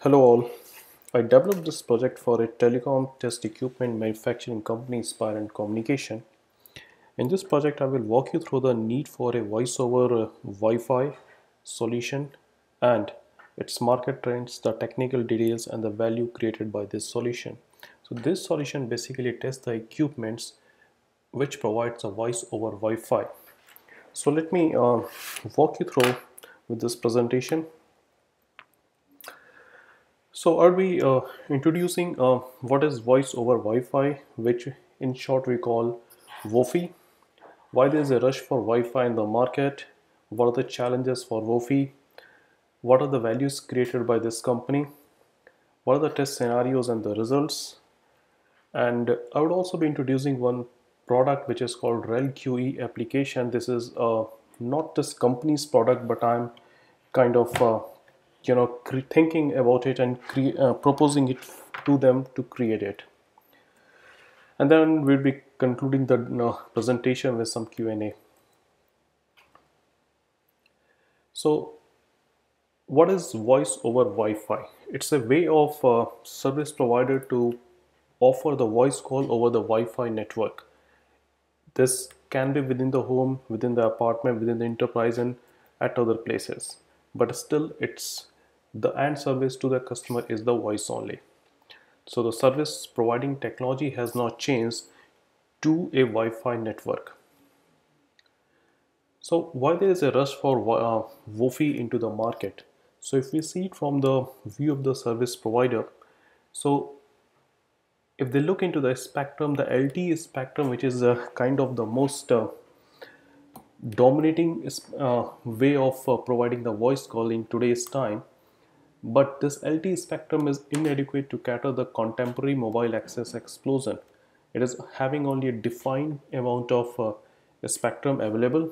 Hello all. I developed this project for a telecom test equipment manufacturing company Spire Communication. In this project, I will walk you through the need for a voice over Wi-Fi solution and its market trends, the technical details and the value created by this solution. So this solution basically tests the equipments which provides a voice over Wi-Fi. So let me walk you through with this presentation. So are we introducing what is voice over Wi-Fi, which in short we call VoWifi? Why there is a rush for Wi-Fi in the market? What are the challenges for VoWifi? What are the values created by this company? What are the test scenarios and the results? And I would also be introducing one product which is called REL QE application. This is not this company's product, but I'm kind of thinking about it and proposing it to them to create it. And then we'll be concluding the presentation with some Q&A. So what is voice over Wi-Fi? It's a way of service provider to offer the voice call over the Wi-Fi network. This can be within the home, within the apartment, within the enterprise and at other places. But still it's the end service to the customer is the voice only. So the service providing technology has not changed to a Wi-Fi network. So why there is a rush for Wi-Fi into the market? So if we see it from the view of the service provider, so if they look into the spectrum, the LTE spectrum, which is kind of the most dominating way of providing the voice call in today's time, but this LTE spectrum is inadequate to cater the contemporary mobile access explosion. It is having only a defined amount of spectrum available,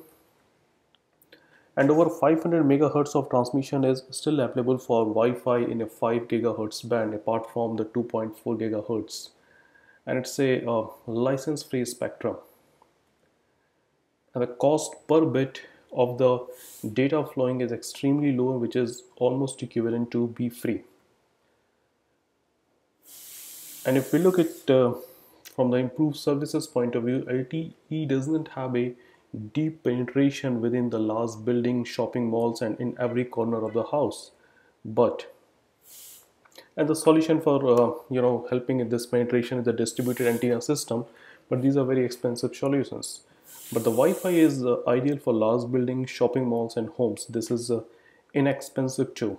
and over 500 megahertz of transmission is still available for Wi-Fi in a 5 gigahertz band apart from the 2.4 gigahertz, and it's a license-free spectrum, and the cost per bit of the data flowing is extremely low, which is almost equivalent to be free. And if we look at from the improved services point of view, LTE doesn't have a deep penetration within the large building, shopping malls and in every corner of the house, but and the solution for helping in this penetration is the distributed antenna system, but these are very expensive solutions. But the Wi-Fi is ideal for large buildings, shopping malls and homes. This is inexpensive too,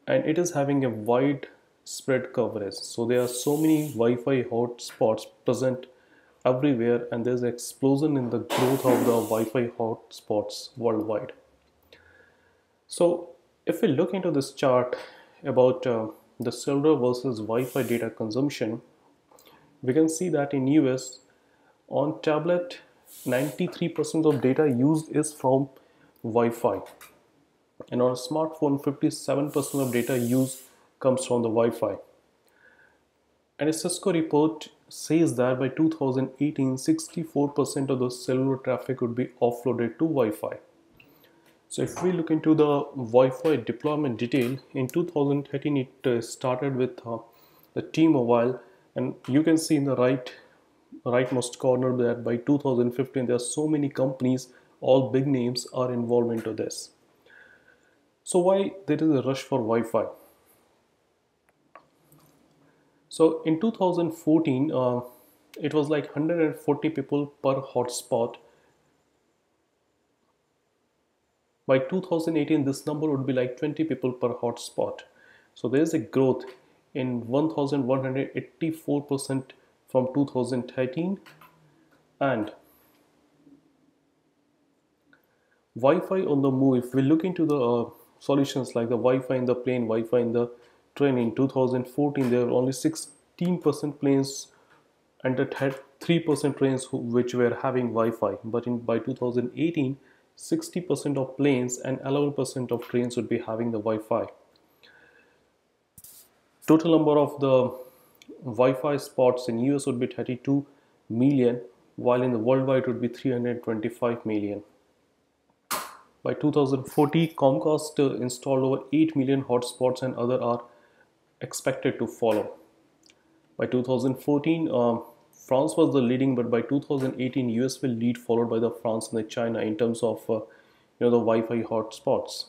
and it is having a wide spread coverage. So there are so many Wi-Fi hotspots present everywhere, and there's an explosion in the growth of the Wi-Fi hotspots worldwide. So if we look into this chart about the cellular versus Wi-Fi data consumption, we can see that in US on tablet 93% of data used is from Wi-Fi, and on a smartphone 57% of data used comes from the Wi-Fi. And a Cisco report says that by 2018 64% of the cellular traffic would be offloaded to Wi-Fi. So if we look into the Wi-Fi deployment detail, in 2013 it started with the T-Mobile, and you can see in the rightmost corner that by 2015 there are so many companies, all big names are involved into this. So why there is a rush for Wi-Fi? So in 2014 it was like 140 people per hotspot. By 2018 this number would be like 20 people per hotspot. So there is a growth in 1184% from 2013. And Wi-Fi on the move, if we look into the solutions like the Wi-Fi in the plane, Wi-Fi in the train, in 2014 there were only 16% planes and it had 3% trains which were having Wi-Fi, but by 2018 60% of planes and 11% of trains would be having the Wi-Fi. Total number of the Wi-Fi spots in US would be 32 million, while in the worldwide would be 325 million. By 2040, Comcast installed over 8 million hotspots and other are expected to follow. By 2014, France was the leading, but by 2018, US will lead, followed by the France and the China in terms of the Wi-Fi hotspots.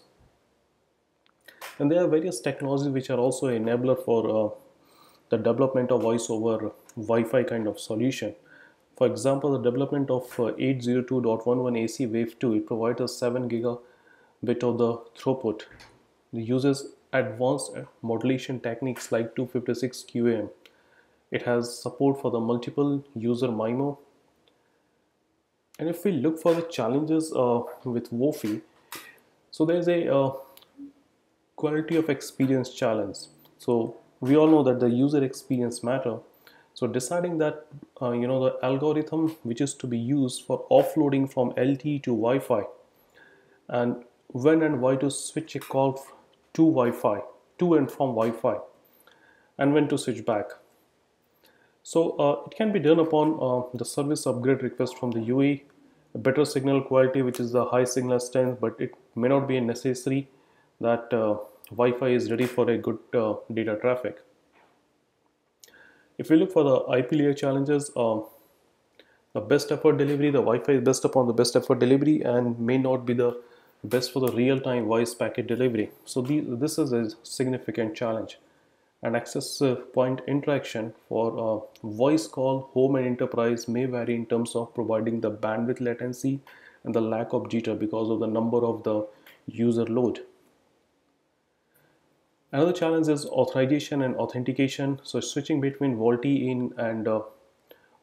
And there are various technologies which are also enabler for the development of voice over Wi-Fi kind of solution. For example, the development of 802.11 AC Wave 2, it provides a 7 gigabit of the throughput. It uses advanced modulation techniques like 256 QAM. It has support for the multiple user MIMO. And if we look for the challenges with Wi-Fi, so there's a quality of experience challenge. So we all know that the user experience matter. So deciding that the algorithm which is to be used for offloading from LTE to Wi-Fi, and when and why to switch a call to Wi-Fi, to and from Wi-Fi, and when to switch back. So it can be done upon the service upgrade request from the UE, a better signal quality, which is the high signal strength, but it may not be necessary that Wi-Fi is ready for a good data traffic. If we look for the IP layer challenges, the best effort delivery, the Wi-Fi is best upon the best effort delivery and may not be the best for the real-time voice packet delivery. So this is a significant challenge. And access point interaction for voice call, home and enterprise may vary in terms of providing the bandwidth latency and the lack of jitter because of the number of the user load. Another challenge is authorization and authentication. So switching between VoLTE in and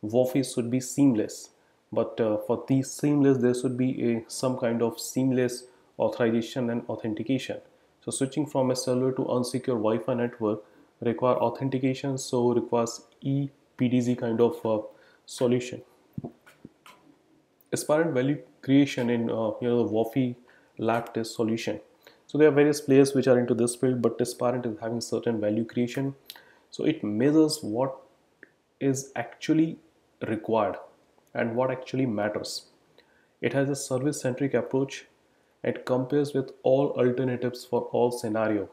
Wi-Fi should be seamless. But for these seamless, there should be some kind of seamless authorization and authentication. So switching from a cellular to unsecure Wi-Fi network require authentication, so requires ePDZ kind of solution. Apparent value creation in the Wi-Fi lab test solution. So there are various players which are into this field, but Transparent is having certain value creation. So it measures what is actually required and what actually matters. It has a service-centric approach. It compares with all alternatives for all scenario.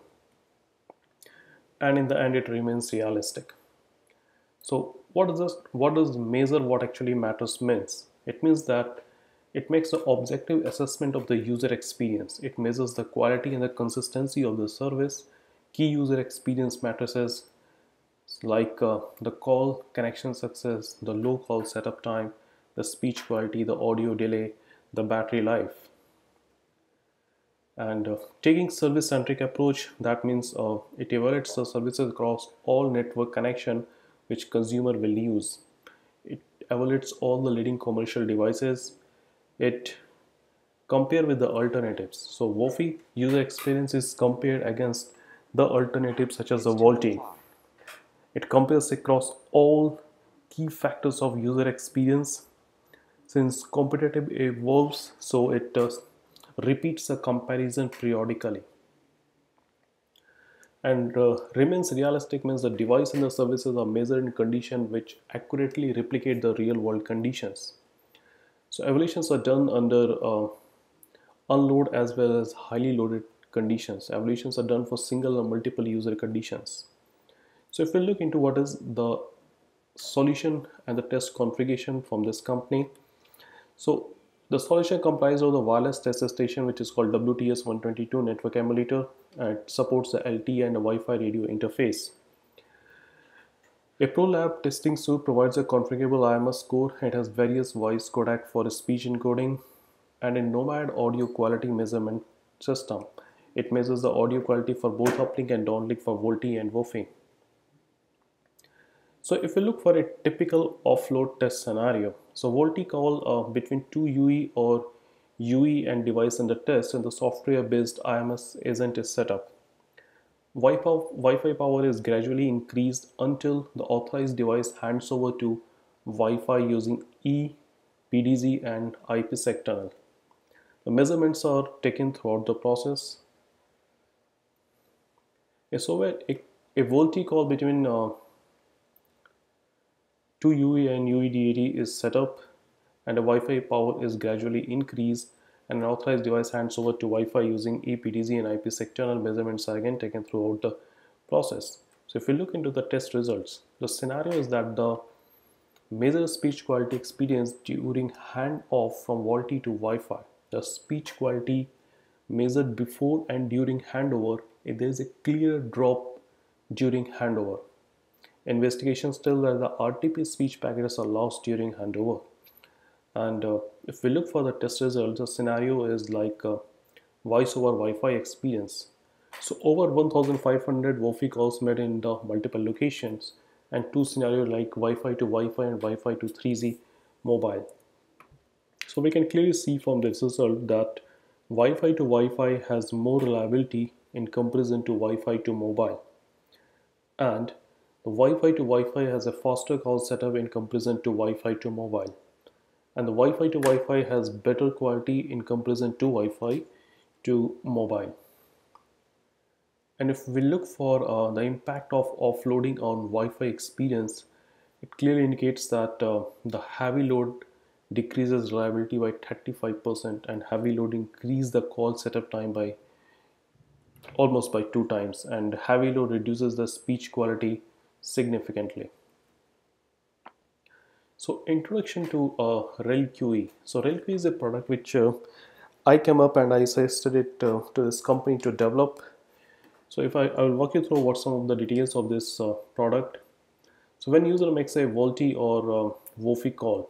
And in the end, it remains realistic. So what does measure what actually matters means? It means that it makes the objective assessment of the user experience. It measures the quality and the consistency of the service. Key user experience matrices like the call connection success, the low call setup time, the speech quality, the audio delay, the battery life. And taking service-centric approach, that means it evaluates the services across all network connection which consumer will use. It evaluates all the leading commercial devices. It compare with the alternatives. So Wi-Fi user experience is compared against the alternatives such as the VoLTE. It compares across all key factors of user experience. Since competitive evolves, so it repeats the comparison periodically. And remains realistic means the device and the services are measured in conditions which accurately replicate the real world conditions. So evaluations are done under unload as well as highly loaded conditions. Evaluations are done for single and multiple user conditions. So if we look into what is the solution and the test configuration from this company, so the solution comprises of the wireless test station, which is called WTS122 network emulator, and it supports the LTE and the Wi-Fi radio interface. A ProLab testing suite provides a configurable IMS score. It has various voice codec for speech encoding and a Nomad audio quality measurement system. It measures the audio quality for both uplink and downlink for VoLTE and Wi-Fi. So if we look for a typical offload test scenario, so VoLTE call between two UE or UE and device under test, and the software-based IMS agent is set up. Wi-Fi power is gradually increased until the authorized device hands over to Wi-Fi using ePDZ and IPsec tunnel. The measurements are taken throughout the process. So a VoLTE call between two UE and UEDAT is set up, and the Wi-Fi power is gradually increased and an authorized device hands over to Wi-Fi using EPDZ and IPsec tunnel. Measurements are again taken throughout the process. So if we look into the test results, the scenario is that the measure speech quality experienced during handoff from VoLTE to Wi-Fi. The speech quality measured before and during handover, there is a clear drop during handover. Investigations tell that the RTP speech packets are lost during handover. And if we look for the test results, the scenario is like voice over Wi-Fi experience. So over 1,500 Wi-Fi calls made in the multiple locations, and two scenarios like Wi-Fi to Wi-Fi and Wi-Fi to 3G mobile. So we can clearly see from this result that Wi-Fi to Wi-Fi has more reliability in comparison to Wi-Fi to mobile. And the Wi-Fi to Wi-Fi has a faster call setup in comparison to Wi-Fi to mobile. And the Wi-Fi to Wi-Fi has better quality in comparison to Wi-Fi to mobile. And if we look for the impact of offloading on Wi-Fi experience, it clearly indicates that the heavy load decreases reliability by 35%, and heavy load increases the call setup time by almost by 2 times, and heavy load reduces the speech quality significantly. So introduction to RelQE. So RelQE is a product which I came up and I suggested it to this company to develop. So if I will walk you through what some of the details of this product. So when user makes a VoLTE or Wi-Fi call,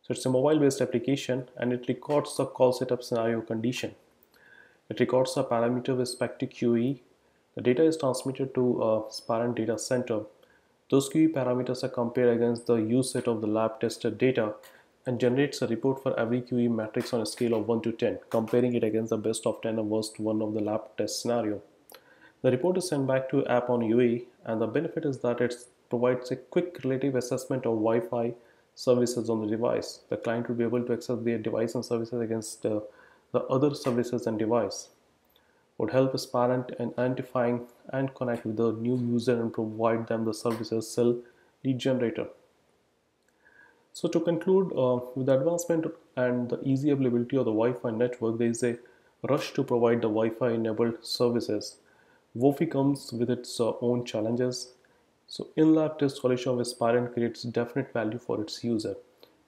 so it's a mobile-based application and it records the call setup scenario condition. It records the parameter with respect to QE. The data is transmitted to a parent data center. Those QE parameters are compared against the use set of the lab tested data and generates a report for every QE matrix on a scale of 1 to 10, comparing it against the best of 10 and worst 1 of the lab test scenario. The report is sent back to app on UE, and the benefit is that it provides a quick relative assessment of Wi-Fi services on the device. The client will be able to access their device and services against the other services and device. Would help as parent in identifying and connect with the new user and provide them the services cell lead generator. So to conclude, with the advancement and the easy availability of the Wi-Fi network, there is a rush to provide the Wi-Fi enabled services. Wi-Fi comes with its own challenges. So in-lab test solution of Aspirant creates definite value for its user.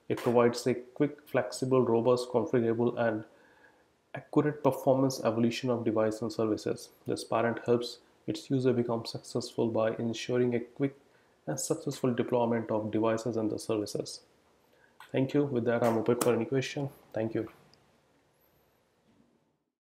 It provides a quick, flexible, robust, configurable, and accurate performance evolution of device and services. This parent helps its user become successful by ensuring a quick and successful deployment of devices and the services. Thank you. With that, I'm open for any question. Thank you.